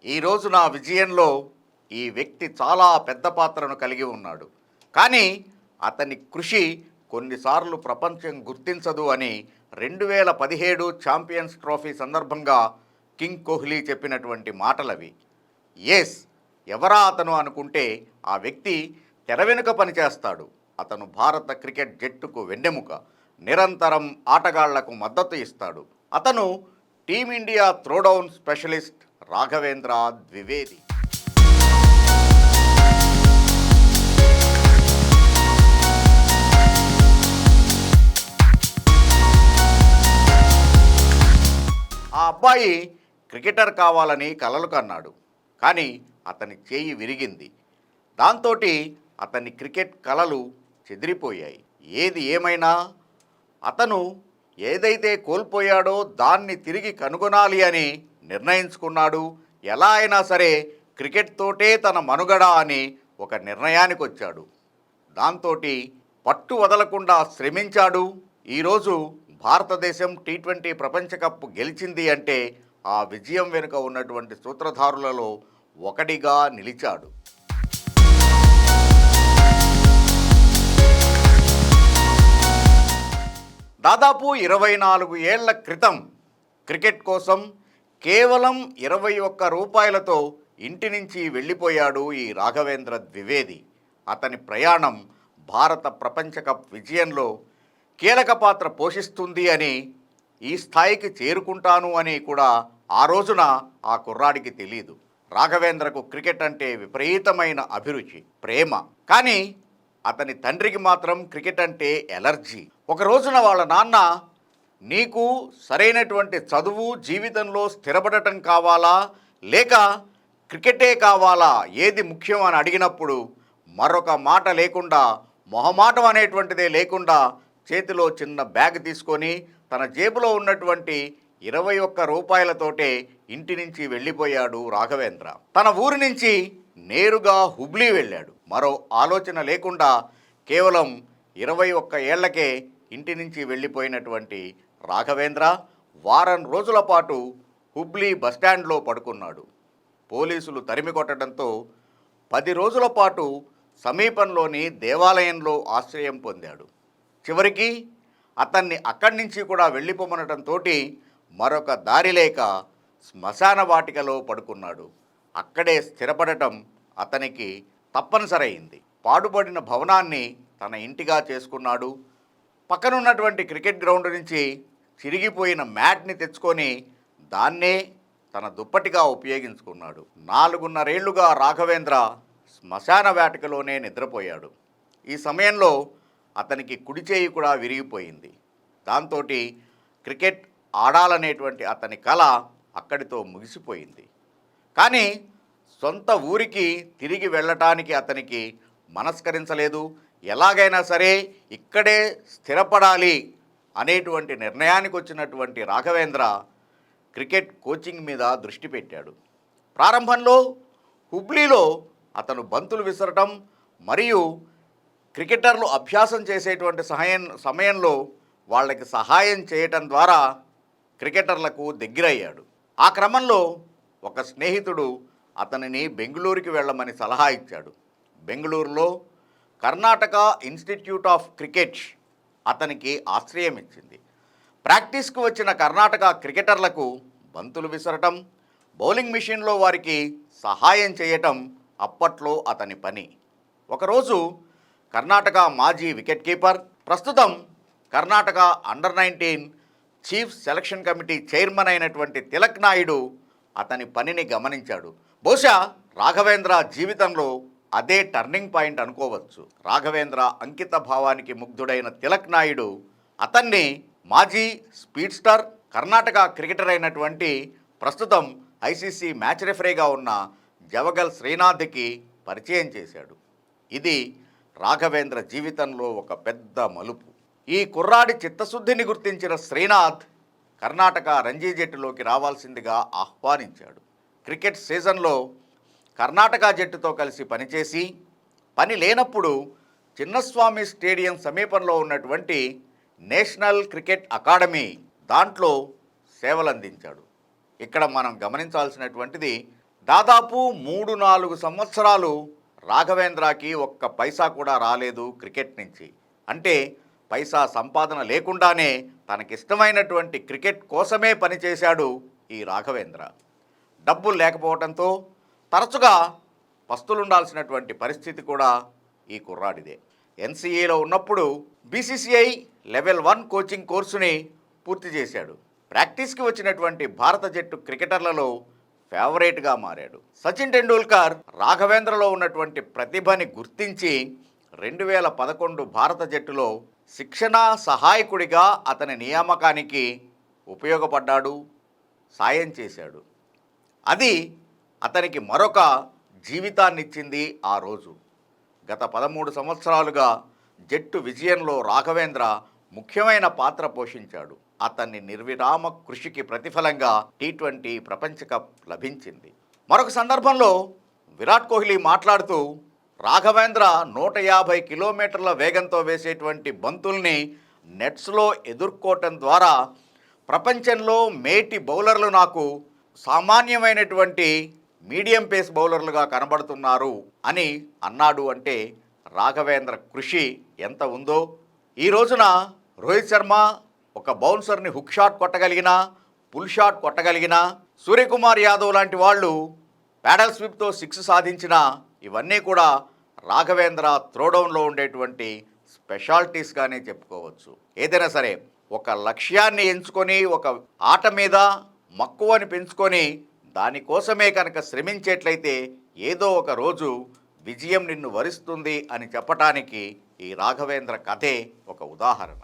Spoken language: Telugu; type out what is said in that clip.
ఈరోజు నా విజయంలో ఈ వ్యక్తి చాలా పెద్ద పాత్రను కలిగి ఉన్నాడు. కానీ అతని కృషి కొన్నిసార్లు ప్రపంచం గుర్తించదు అని 2017 ఛాంపియన్స్ ట్రోఫీ సందర్భంగా కింగ్ కోహ్లీ చెప్పినటువంటి మాటలవి. ఎస్, ఎవరా అతను అనుకుంటే ఆ వ్యక్తి తెర వెనుక పనిచేస్తాడు. అతను భారత క్రికెట్ జట్టుకు వెన్నెముక, నిరంతరం ఆటగాళ్లకు మద్దతు ఇస్తాడు. అతను టీమిండియా త్రోడౌన్ స్పెషలిస్ట్ రాఘవేంద్ర ద్వివేది. ఆ అబ్బాయి క్రికెటర్ కావాలని కలలు కన్నాడు. కానీ అతని చేయి విరిగింది. దాంతో అతని క్రికెట్ కలలు చెదిరిపోయాయి. ఏది ఏమైనా అతను ఏదైతే కోల్పోయాడో దాన్ని తిరిగి కనుగొనాలి అని నిర్ణయించుకున్నాడు. ఎలా అయినా సరే క్రికెట్ తోటే తన మనుగడ అని ఒక నిర్ణయానికి వచ్చాడు. దాంతో పట్టు వదలకుండా శ్రమించాడు. ఈరోజు భారతదేశం T20 ప్రపంచ కప్ గెలిచింది అంటే ఆ విజయం వెనుక ఉన్నటువంటి సూత్రధారులలో ఒకటిగా నిలిచాడు. దాదాపు 24 ఏళ్ల క్రితం క్రికెట్ కోసం కేవలం 21 రూపాయలతో ఇంటి నుంచి వెళ్ళిపోయాడు ఈ రాఘవేంద్ర ద్వివేది. అతని ప్రయాణం భారత ప్రపంచ కప్ విజయంలో కీలక పాత్ర పోషిస్తుంది అని, ఈ స్థాయికి చేరుకుంటాను అని కూడా ఆ రోజున ఆ కుర్రాడికి తెలియదు. రాఘవేంద్రకు క్రికెట్ అంటే విపరీతమైన అభిరుచి, ప్రేమ. కానీ అతని తండ్రికి మాత్రం క్రికెట్ అంటే ఎలర్జీ. ఒక రోజున వాళ్ళ నాన్న, నీకు సరైనటువంటి చదువు, జీవితంలో స్థిరపడటం కావాలా లేక క్రికెటే కావాలా, ఏది ముఖ్యం అని అడిగినప్పుడు మరొక మాట లేకుండా, మొహమాటం అనేటువంటిదే లేకుండా చేతిలో చిన్న బ్యాగ్ తీసుకొని తన జేబులో ఉన్నటువంటి 21 రూపాయలతోటే ఇంటి నుంచి వెళ్ళిపోయాడు రాఘవేంద్ర. తన ఊరి నుంచి నేరుగా హుబ్లీ వెళ్ళాడు. మరో ఆలోచన లేకుండా కేవలం 21 ఏళ్లకే ఇంటి నుంచి వెళ్ళిపోయినటువంటి రాఘవేంద్ర వారం రోజుల పాటు హుబ్లీ బస్టాండ్లో పడుకున్నాడు. పోలీసులు తరిమి కొట్టడంతో 10 రోజుల పాటు సమీపంలోని దేవాలయంలో ఆశ్రయం పొందాడు. చివరికి అతన్ని అక్కడి నుంచి కూడా వెళ్ళిపోమనడంతో మరొక దారి లేక శ్మశాన వాటికలో పడుకున్నాడు. అక్కడే స్థిరపడటం అతనికి తప్పనిసరైంది. పాడుపడిన భవనాన్ని తన ఇంటిగా చేసుకున్నాడు. పక్కనున్నటువంటి క్రికెట్ గ్రౌండ్ నుంచి చిరిగిపోయిన మ్యాట్ని తెచ్చుకొని దాన్నే తన దుప్పటిగా ఉపయోగించుకున్నాడు. 4.5 ఏళ్లుగా రాఘవేంద్ర శ్మశాన వాటికలోనే నిద్రపోయాడు. ఈ సమయంలో అతనికి కుడి చేయి కూడా విరిగిపోయింది. దాంతో క్రికెట్ ఆడాలనేటువంటి అతని కల అక్కడితో ముగిసిపోయింది. కానీ సొంత ఊరికి తిరిగి వెళ్ళటానికి అతనికి మనస్కరించలేదు. ఎలాగైనా సరే ఇక్కడే స్థిరపడాలి అనేటువంటి నిర్ణయానికి వచ్చినటువంటి రాఘవేంద్ర క్రికెట్ కోచింగ్ మీద దృష్టి పెట్టాడు. ప్రారంభంలో హుబ్లీలో అతను బంతులు విసరటం మరియు క్రికెటర్లు అభ్యాసం చేసేటువంటి సమయంలో వాళ్ళకి సహాయం చేయటం ద్వారా క్రికెటర్లకు దగ్గరయ్యాడు. ఆ క్రమంలో ఒక స్నేహితుడు అతనిని బెంగళూరుకి వెళ్ళమని సలహా ఇచ్చాడు. బెంగళూరులో కర్ణాటక ఇన్స్టిట్యూట్ ఆఫ్ క్రికెట్ అతనికి ఆశ్రయం ఇచ్చింది. ప్రాక్టీస్కు వచ్చిన కర్ణాటక క్రికెటర్లకు బంతులు విసరటం, బౌలింగ్ మిషన్లో వారికి సహాయం చేయటం అప్పట్లో అతని పని. ఒకరోజు కర్ణాటక మాజీ వికెట్ కీపర్, ప్రస్తుతం Karnataka under-19 chief selection committee chairman అయినటువంటి తిలక్ నాయుడు అతని పనిని గమనించాడు. బహుశా రాఘవేంద్ర జీవితంలో అదే టర్నింగ్ పాయింట్ అనుకోవచ్చు. రాఘవేంద్ర అంకిత భావానికి ముగ్ధుడైన తిలక్ నాయుడు అతన్ని మాజీ స్పీడ్ స్టార్, కర్ణాటక క్రికెటర్ అయినటువంటి ప్రస్తుతం ICC మ్యాచ్ రెఫరీగా ఉన్న జవగల్ శ్రీనాథ్కి పరిచయం చేశాడు. ఇది రాఘవేంద్ర జీవితంలో ఒక పెద్ద మలుపు. ఈ కుర్రాడి చిత్తశుద్ధిని గుర్తించిన శ్రీనాథ్ కర్ణాటక రంజీ జట్టులోకి రావాల్సిందిగా ఆహ్వానించాడు. క్రికెట్ సీజన్లో కర్ణాటక జట్టుతో కలిసి పనిచేసి, పని లేనప్పుడు చిన్నస్వామి స్టేడియం సమీపంలో ఉన్నటువంటి నేషనల్ క్రికెట్ అకాడమీ దాంట్లో సేవలందించాడు. ఇక్కడ మనం గమనించాల్సినటువంటిది, దాదాపు 3-4 సంవత్సరాలు రాఘవేంద్రకి ఒక్క పైసా కూడా రాలేదు క్రికెట్ నుంచి. అంటే పైసా సంపాదన లేకుండానే తనకిష్టమైనటువంటి క్రికెట్ కోసమే పనిచేశాడు ఈ రాఘవేంద్ర. డబ్బులు లేకపోవడంతో తరచుగా పస్తులుండాల్సినటువంటి పరిస్థితి కూడా ఈ కుర్రాడిదే. ఎన్సీఏలో ఉన్నప్పుడు బీసీసీఐ లెవెల్ 1 కోచింగ్ కోర్సుని పూర్తి చేశాడు. ప్రాక్టీస్కి వచ్చినటువంటి భారత జట్టు క్రికెటర్లలో ఫేవరెట్గా మారాడు. సచిన్ టెండూల్కర్ రాఘవేంద్రలో ఉన్నటువంటి ప్రతిభని గుర్తించి 2011 భారత జట్టులో శిక్షణా సహాయకుడిగా అతని నియామకానికి ఉపయోగపడ్డాడు, సాయం చేశాడు. అది అతనికి మరొక జీవితాన్నిచ్చింది ఆ రోజు. గత 13 సంవత్సరాలుగా జట్టు విజయంలో రాఘవేంద్ర ముఖ్యమైన పాత్ర పోషించాడు. అతన్ని నిర్విరామ కృషికి ప్రతిఫలంగా T20 ప్రపంచ కప్ లభించింది. మరొక సందర్భంలో విరాట్ కోహ్లీ మాట్లాడుతూ రాఘవేంద్ర 150 కిలోమీటర్ల వేగంతో వేసేటువంటి బంతుల్ని నెట్స్లో ఎదుర్కోవటం ద్వారా ప్రపంచంలో మేటి బౌలర్లు నాకు సామాన్యమైనటువంటి మీడియం పేస్ బౌలర్లుగా కనబడుతున్నారు అని అన్నాడు. అంటే రాఘవేంద్ర కృషి ఎంత ఉందో. ఈ రోజున రోహిత్ శర్మ ఒక బౌన్సర్ని హుక్ షాట్ కొట్టగలిగిన, పుల్ షాట్ కొట్టగలిగిన, సూర్యకుమార్ యాదవ్ లాంటి వాళ్ళు ప్యాడల్ స్విప్తో 6 సాధించిన, ఇవన్నీ కూడా రాఘవేంద్ర త్రోడౌన్లో ఉండేటువంటి స్పెషాలిటీస్గానే చెప్పుకోవచ్చు. ఏదైనా సరే ఒక లక్ష్యాన్ని ఎంచుకొని, ఒక ఆట మీద మక్కువని పెంచుకొని దానికోసమే కనుక శ్రమించేట్లయితే ఏదో ఒక రోజు విజయం నిన్ను వరిస్తుంది అని చెప్పటానికి ఈ రాఘవేంద్ర కథే ఒక ఉదాహరణ.